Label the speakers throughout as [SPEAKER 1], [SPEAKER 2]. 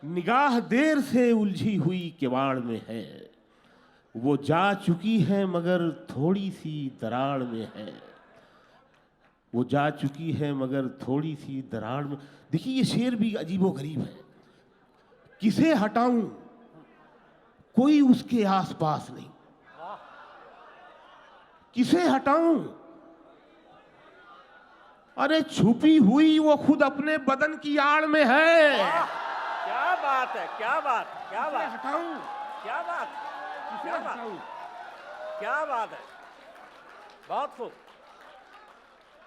[SPEAKER 1] निगाह देर से उलझी हुई किवाड़ में है, वो जा चुकी है मगर थोड़ी सी दरार में है। वो जा चुकी है मगर थोड़ी सी दरार में। देखिए ये शेर भी अजीबोगरीब है। किसे हटाऊं कोई उसके आसपास नहीं, किसे हटाऊं, अरे छुपी हुई वो खुद अपने बदन की आड़ में है।
[SPEAKER 2] क्या बात है, क्या बात, क्या
[SPEAKER 1] किसे
[SPEAKER 2] बात,
[SPEAKER 1] हटाऊं,
[SPEAKER 2] क्या बात,
[SPEAKER 1] किसे
[SPEAKER 2] क्या बात,
[SPEAKER 1] हटाऊं,
[SPEAKER 2] क्या बात है। बहुत खूब।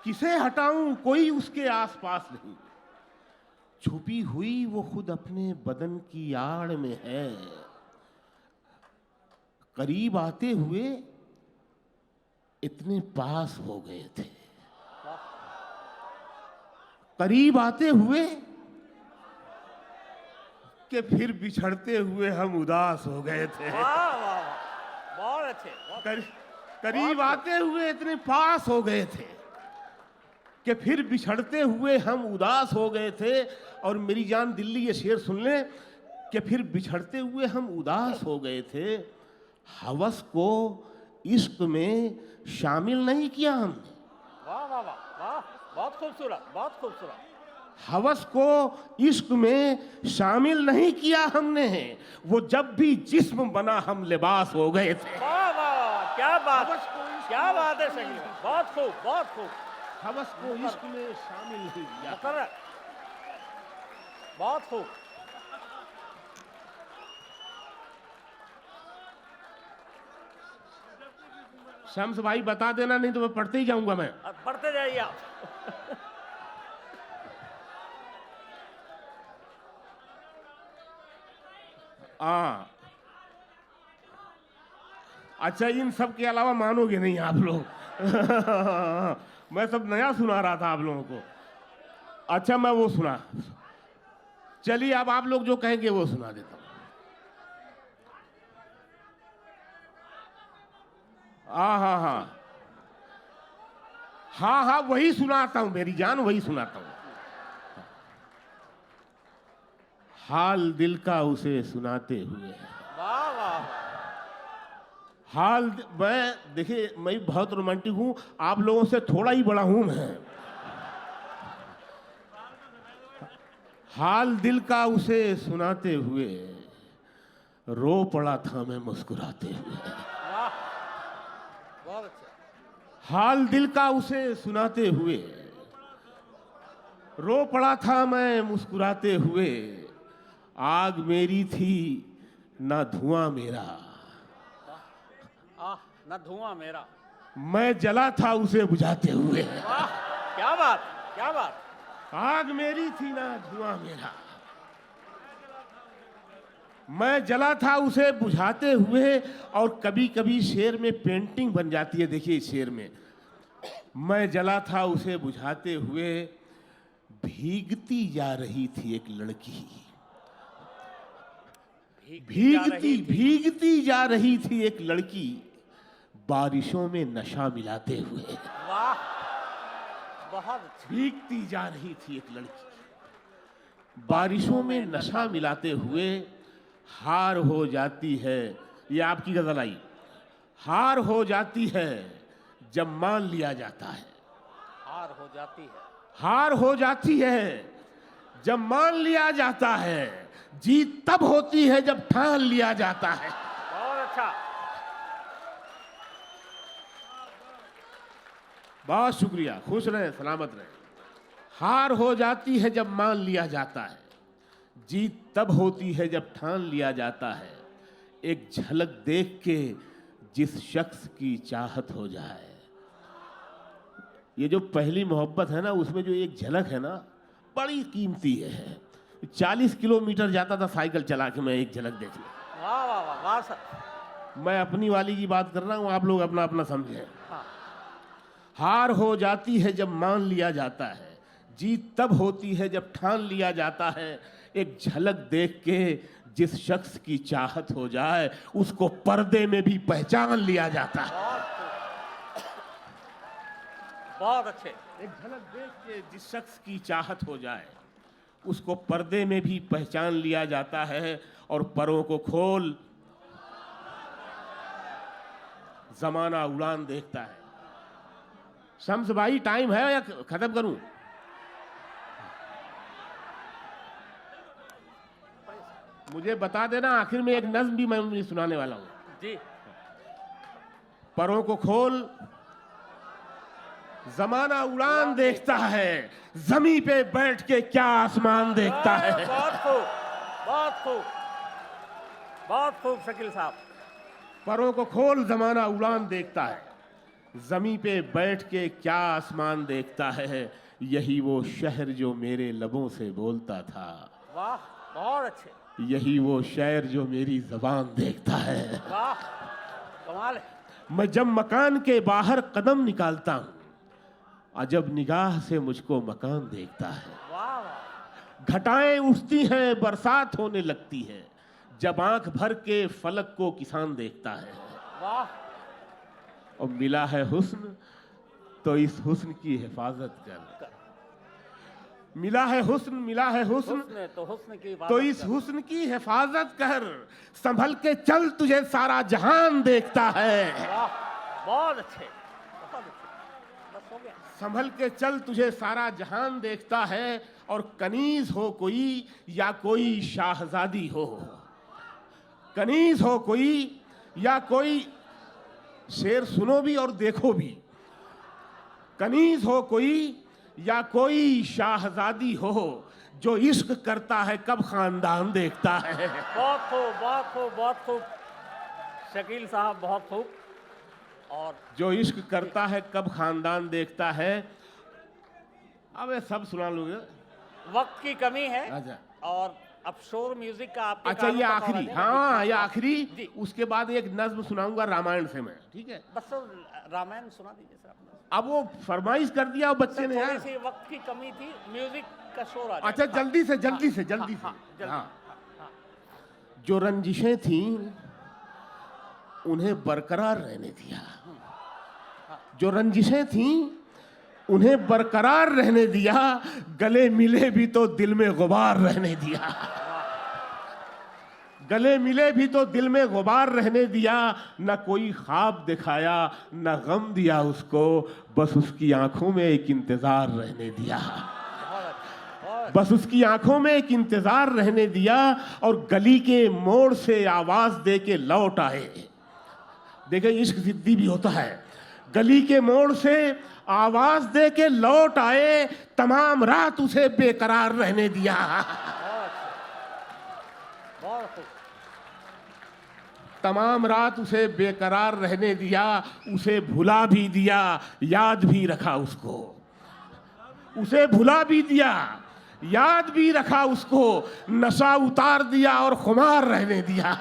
[SPEAKER 1] किसे हटाऊं कोई उसके आसपास नहीं, छुपी हुई वो खुद अपने बदन की आड़ में है। करीब आते हुए इतने पास हो गए थे, करीब आते हुए कि फिर बिछड़ते हुए हम उदास हो गए थे।
[SPEAKER 2] वाह वाह वाह, बहुत अच्छे, बहुत
[SPEAKER 1] करीब आते हुए इतने पास हो गए थे कि फिर बिछड़ते हुए हम उदास हो गए थे। और मेरी जान दिल्ली ये शेर सुन ले कि फिर बिछड़ते हुए हम उदास हो गए थे। हवस को इश्क में शामिल नहीं किया हमने,
[SPEAKER 2] वाह वाह वाह वाह, बहुत खूबसूरत, बहुत खूबसूरत।
[SPEAKER 1] हवस को इश्क में शामिल नहीं किया हमने। वो जब भी जिस्म बना हम लिबास हो गए थे।
[SPEAKER 2] वाह वाह वाह, क्या बात,
[SPEAKER 1] हवस को इश्क
[SPEAKER 2] क्या
[SPEAKER 1] में
[SPEAKER 2] बात है
[SPEAKER 1] शामिल
[SPEAKER 2] संगीत,
[SPEAKER 1] नहीं,
[SPEAKER 2] बहुत खूब, बहुत खूब।
[SPEAKER 1] हवस को इश्क में शामिल नहीं किया।
[SPEAKER 2] मुकर्रर, बहुत खूब।
[SPEAKER 1] शम्स भाई बता देना, नहीं तो मैं पढ़ते ही जाऊंगा मैं।
[SPEAKER 2] अब पढ़ते जाइए आप।
[SPEAKER 1] हाँ, अच्छा इन सब के अलावा मानोगे नहीं आप लोग। मैं सब नया सुना रहा था आप लोगों को। अच्छा मैं वो सुना, चलिए अब आप लोग जो कहेंगे वो सुना देता हूं। हाँ हाँ हाँ हाँ हाँ, वही सुनाता हूं मेरी जान, वही सुनाता हूं। हाल दिल का उसे सुनाते हुए,
[SPEAKER 2] वाह वाह,
[SPEAKER 1] हाल मैं देखिए मैं बहुत रोमांटिक हूं, आप लोगों से थोड़ा ही बड़ा हूं मैं। हाल दिल का उसे सुनाते हुए रो पड़ा था मैं मुस्कुराते हुए।
[SPEAKER 2] वाह, बहुत अच्छा।
[SPEAKER 1] हाल दिल का उसे सुनाते हुए रो पड़ा था मैं मुस्कुराते हुए। आग मेरी थी ना धुआं मेरा,
[SPEAKER 2] आह, न धुआं मेरा।
[SPEAKER 1] मैं जला था उसे बुझाते हुए।
[SPEAKER 2] वाह, क्या बात, क्या बात।
[SPEAKER 1] आग मेरी थी ना धुआं मेरा, मैं जला था उसे बुझाते हुए। और कभी कभी शेर में पेंटिंग बन जाती है। देखिए इस शेर में, मैं जला था उसे बुझाते हुए, भीगती जा रही थी एक लड़की, भीगती जा रही थी एक लड़की, बारिशों में नशा मिलाते हुए।
[SPEAKER 2] वाह, बहुत अच्छा।
[SPEAKER 1] भीगती जा रही थी एक लड़की, बारिशों में नशा मिलाते हुए। हार हो जाती है, ये आपकी गजल आई, हार हो जाती है जब मान लिया जाता है।
[SPEAKER 2] हार हो जाती है,
[SPEAKER 1] हार हो जाती है जब मान लिया जाता है, जीत तब होती है जब ठान लिया जाता है।
[SPEAKER 2] बहुत अच्छा।
[SPEAKER 1] बहुत शुक्रिया, खुश रहे सलामत रहे। हार हो जाती है जब मान लिया जाता है, जीत तब होती है जब ठान लिया जाता है। एक झलक देख के जिस शख्स की चाहत हो जाए, ये जो पहली मोहब्बत है ना, उसमें जो एक झलक है ना, बड़ी कीमती है। 40 किलोमीटर जाता था साइकिल चला के मैं एक झलक देख ली।
[SPEAKER 2] वाह वाह वाह, वाह सर।
[SPEAKER 1] मैं अपनी वाली की बात कर रहा हूँ, आप लोग अपना अपना समझें।
[SPEAKER 2] हाँ,
[SPEAKER 1] हार हो जाती है जब मान लिया जाता है, जीत तब होती है जब ठान लिया जाता है। एक झलक देख के जिस शख्स की चाहत हो जाए, उसको पर्दे में भी पहचान लिया जाता है।
[SPEAKER 2] बहुत अच्छे।
[SPEAKER 1] एक झलक देख के जिस शख्स की चाहत हो जाए, उसको पर्दे में भी पहचान लिया जाता है और परों को खोल जमाना उड़ान देखता है। शम्स भाई टाइम है या खत्म करूं? मुझे बता देना, आखिर में एक नज्म भी मैं सुनाने वाला हूं।
[SPEAKER 2] जी।
[SPEAKER 1] परों को खोल जमाना उड़ान देखता है, जमी पे बैठ के क्या आसमान देखता है।
[SPEAKER 2] बहुत खूब, बहुत खूब, बहुत खूब शकील साहब।
[SPEAKER 1] परों को खोल जमाना उड़ान देखता है, जमी पे बैठ के क्या आसमान देखता है। यही वो शहर जो मेरे लबों से बोलता था,
[SPEAKER 2] वाह, बहुत अच्छे।
[SPEAKER 1] यही वो शायर जो मेरी जबान देखता है।
[SPEAKER 2] वाह, कमाल है।
[SPEAKER 1] मैं जब मकान के बाहर कदम निकालता हूं, अजब निगाह से मुझको मकान देखता है।
[SPEAKER 2] वाह वाह,
[SPEAKER 1] घटाएं उठती हैं, बरसात होने लगती है, जब आंख भर के फलक को किसान देखता है।
[SPEAKER 2] वाह,
[SPEAKER 1] और मिला है हुस्न तो इस हुस्न की हिफाजत कर। मिला है हुस्न, मिला है हुस्न
[SPEAKER 2] हुस्न तो हुस्न की बात
[SPEAKER 1] तो इस हुस्न की हिफाजत कर। संभल के चल, तुझे सारा जहान देखता है।
[SPEAKER 2] वाह, बहुत अच्छे, बहुत अच्छे। बस हो गया।
[SPEAKER 1] संभल के चल, तुझे सारा जहान देखता है। और कनीज हो कोई या कोई शाहजादी हो, कनीज हो कोई या कोई, शेर सुनो भी और देखो भी। कनीज हो कोई या कोई शाहजादी हो, जो इश्क करता है कब खानदान देखता है।
[SPEAKER 2] बहुत खूब, बहुत खूब, बहुत खूब शकील साहब, बहुत खूब। और
[SPEAKER 1] जो इश्क करता है कब खानदान देखता है। अब ये सब सुना लोगे।
[SPEAKER 2] वक्त की कमी है।
[SPEAKER 1] अच्छा,
[SPEAKER 2] और अब शोर म्यूजिक का आपके
[SPEAKER 1] अच्छा, ये
[SPEAKER 2] कानों तक
[SPEAKER 1] आखिरी,
[SPEAKER 2] आवाज़ है।
[SPEAKER 1] हाँ
[SPEAKER 2] जी,
[SPEAKER 1] ये आखिरी।
[SPEAKER 2] जी।
[SPEAKER 1] उसके बाद एक नज्म सुनाऊंगा रामायण से मैं, ठीक है।
[SPEAKER 2] बस तो रामायण सुना दीजिए सर आपने।
[SPEAKER 1] अब वो फरमाइश कर दिया वो बच्चे ने
[SPEAKER 2] थोड़ी
[SPEAKER 1] यार।
[SPEAKER 2] सी वक्त की कमी थी, म्यूजिक का शोर आ जाएगा।
[SPEAKER 1] अच्छा, जल्दी से जल्दी से जल्दी से।
[SPEAKER 2] जल्दी।
[SPEAKER 1] हाँ, जो रंजिशें थीं उन्हें बरकरार रहने दिया। जो रंजिशें थीं उन्हें बरकरार रहने दिया, गले मिले भी तो दिल में गुबार रहने दिया। गले मिले भी तो दिल में गुबार रहने दिया। न कोई ख्वाब दिखाया न गम दिया उसको, बस उसकी आंखों में एक इंतजार रहने दिया। बस उसकी आंखों में एक इंतजार रहने दिया। और गली के मोड़ से आवाज दे के लौट आए। देखिए, इश्क जिद्दी भी होता है। गली के मोड़ से आवाज दे के लौट आए, तमाम रात उसे बेकरार रहने दिया।
[SPEAKER 2] बहुत खूब।
[SPEAKER 1] तमाम रात उसे बेकरार रहने दिया। उसे भुला भी दिया, याद भी रखा उसको। उसे भुला भी दिया, याद भी रखा उसको। नशा उतार दिया और खुमार रहने दिया।